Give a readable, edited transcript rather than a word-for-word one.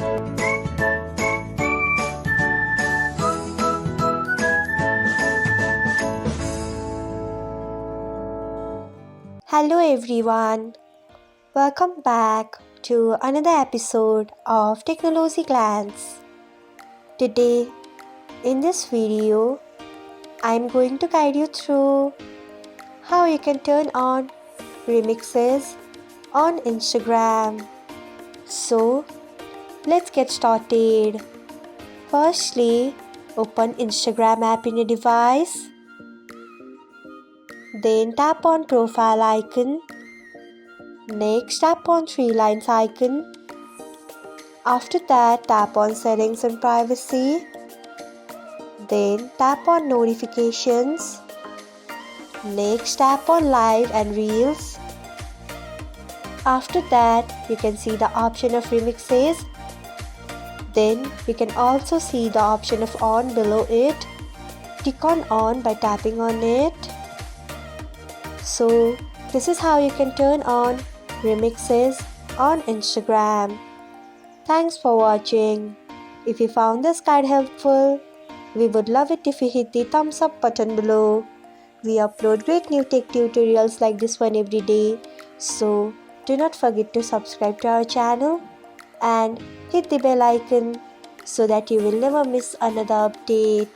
Hello everyone, welcome back to another episode of Technologyglance. Today, in this video, I'm going to guide you through how you can turn on remixes on Instagram. So, let's get started. Firstly, open Instagram app in your device. Then tap on profile icon. Next, tap on three lines icon. After that, tap on settings and privacy. Then tap on notifications. Next, tap on live and reels. After that, you can see the option of remixes. Then you can also see the option of on below it. Click on by tapping on it. So this is how you can turn on remixes on Instagram. Thanks for watching. If you found this guide helpful, we would love it if you hit the thumbs up button below. We upload great new tech tutorials like this one every day. So do not forget to subscribe to our channel and hit the bell icon so that you will never miss another update.